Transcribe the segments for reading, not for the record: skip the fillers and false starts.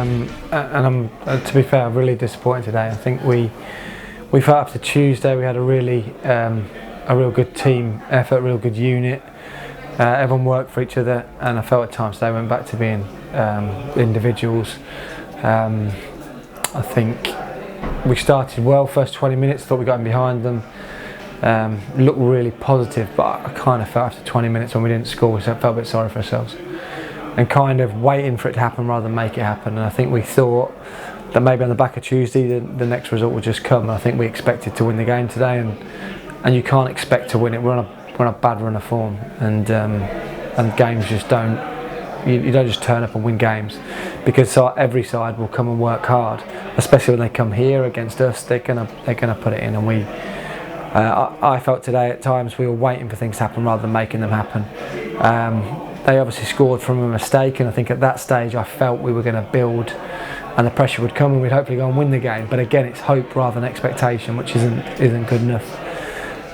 and I'm to be fair, I'm really disappointed today. I think we felt after Tuesday we had a real good team effort, real good unit. Everyone worked for each other, and I felt at times they went back to being individuals. I think we started well, first 20 minutes, thought we got in behind them. Looked really positive, but I kind of felt after 20 minutes when we didn't score, we felt a bit sorry for ourselves. And kind of waiting for it to happen rather than make it happen. And I think we thought that maybe on the back of Tuesday the next result would just come. And I think we expected to win the game today, and you can't expect to win it. We're on a bad run of form, and games just don't. You don't just turn up and win games, because every side will come and work hard, especially when they come here against us. They're gonna put it in, and we. I felt today at times we were waiting for things to happen rather than making them happen. They obviously scored from a mistake, and I think at that stage I felt we were going to build, and the pressure would come, and we'd hopefully go and win the game. But again, it's hope rather than expectation, which isn't good enough.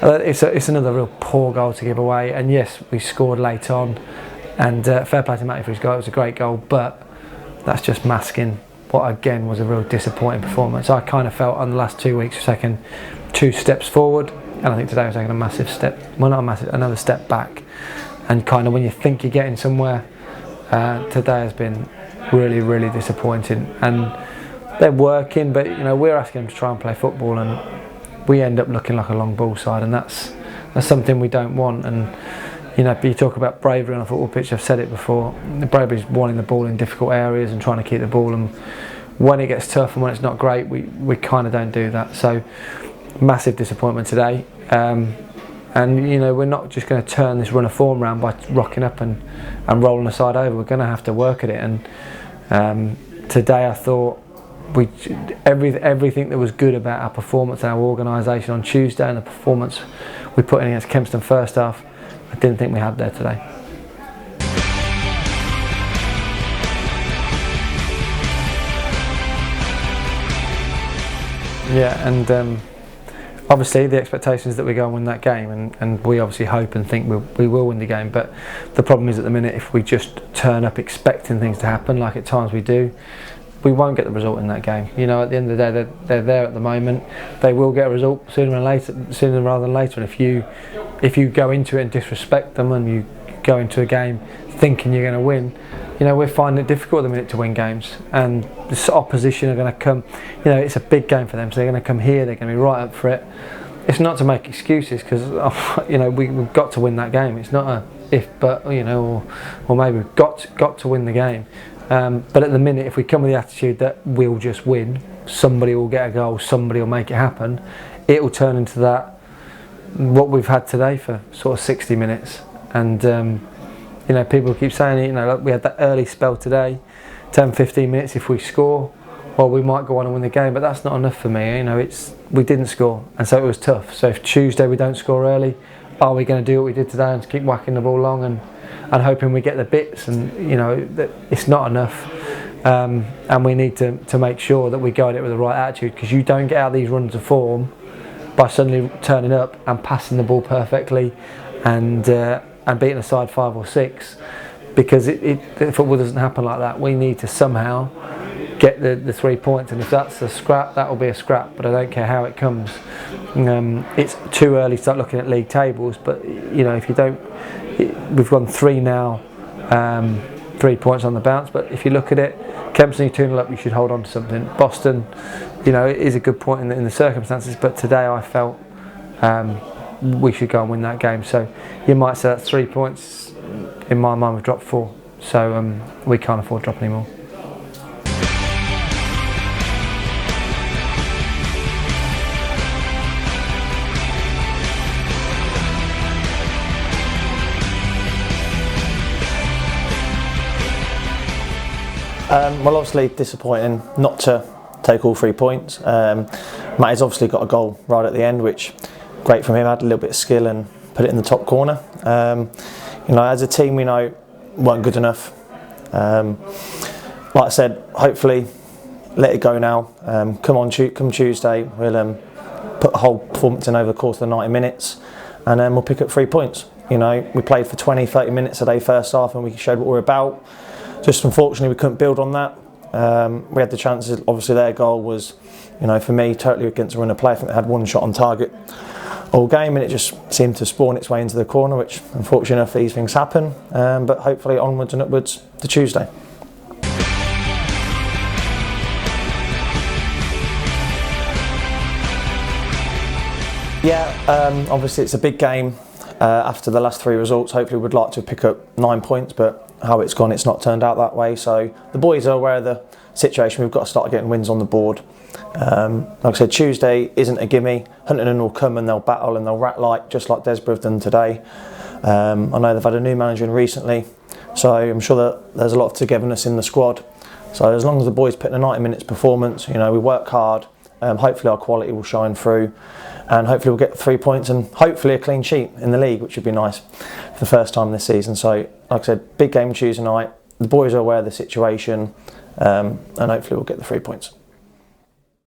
It's another real poor goal to give away, and yes, we scored late on. And fair play to Matty for his goal, it was a great goal, but that's just masking what again was a real disappointing performance. I kind of felt on the last 2 weeks we've taken 2 steps forward, and I think today we're taking a massive step, well not a massive, another step back. And kind of when you think you're getting somewhere, today has been really, really disappointing. And they're working, but we're asking them to try and play football, and we end up looking like a long ball side, and that's something we don't want. And you talk about bravery on a football pitch, I've said it before, the bravery is wanting the ball in difficult areas and trying to keep the ball, and when it gets tough and when it's not great, we kind of don't do that. So massive disappointment today, and we're not just going to turn this run of form around by rocking up and rolling the side over. We're going to have to work at it, and today I thought everything that was good about our performance and our organisation on Tuesday and the performance we put in against Kempston first half, I didn't think we had there today. Yeah, and obviously the expectation is that we go and win that game, and we obviously hope and think we will win the game. But the problem is at the minute, if we just turn up expecting things to happen, like at times we do, we won't get the result in that game. At the end of the day, they're there at the moment. They will get a result sooner rather than later. And if you go into it and disrespect them, and you go into a game thinking you're going to win, we're finding it difficult at the minute to win games. And the opposition are going to come. It's a big game for them, so they're going to come here. They're going to be right up for it. It's not to make excuses, because we've got to win that game. It's not a if, but or maybe we've got to win the game. But at the minute, if we come with the attitude that we'll just win, somebody will get a goal, somebody will make it happen, it will turn into that, what we've had today for sort of 60 minutes. And people keep saying, like we had that early spell today, 10-15 minutes, if we score, well, we might go on and win the game, but that's not enough for me. We didn't score, and so it was tough. So if Tuesday we don't score early, are we going to do what we did today and keep whacking the ball long and hoping we get the bits? And that it's not enough, and we need to make sure that we go at it with the right attitude, because you don't get out of these runs of form by suddenly turning up and passing the ball perfectly and beating a side 5 or 6, because football doesn't happen like that. We need to somehow get the 3 points, and if that's a scrap, that will be a scrap, but I don't care how it comes. It's too early to start looking at league tables, but if you don't, we've gone 3 now, 3 points on the bounce, but if you look at it, Kempston 2-0 up, you should hold on to something. Boston, it is a good point in the circumstances, but today I felt we should go and win that game. So you might say that's 3 points. In my mind, we've dropped 4, so we can't afford to drop any more. Well, obviously disappointing not to take all 3 points. Matty's obviously got a goal right at the end, which great from him. Had a little bit of skill and put it in the top corner. As a team, we know weren't good enough. Like I said, hopefully let it go now. Come Tuesday, we'll put a whole performance in over the course of the 90 minutes, and then we'll pick up 3 points. We played for 20-30 minutes a day first half, and we showed what we're about. Just unfortunately we couldn't build on that. We had the chances. Obviously, their goal was, for me, totally against a runner play. I think they had one shot on target all game, and it just seemed to spawn its way into the corner, which, unfortunately enough, these things happen. But hopefully, onwards and upwards to Tuesday. Yeah, obviously it's a big game. After the last 3 results, hopefully we'd like to pick up 9 points, but how it's gone, it's not turned out that way. So the boys are aware of the situation. We've got to start getting wins on the board. Like I said, Tuesday isn't a gimme. Huntingdon will come and they'll battle and they'll rat like, just like Desborough have done today. I know they've had a new manager in recently, so I'm sure that there's a lot of togetherness in the squad. So as long as the boys put in a 90 minutes performance, we work hard. Hopefully our quality will shine through, and hopefully we'll get 3 points and hopefully a clean sheet in the league, which would be nice for the first time this season. So like I said, big game Tuesday night. The boys are aware of the situation, and hopefully we'll get the 3 points.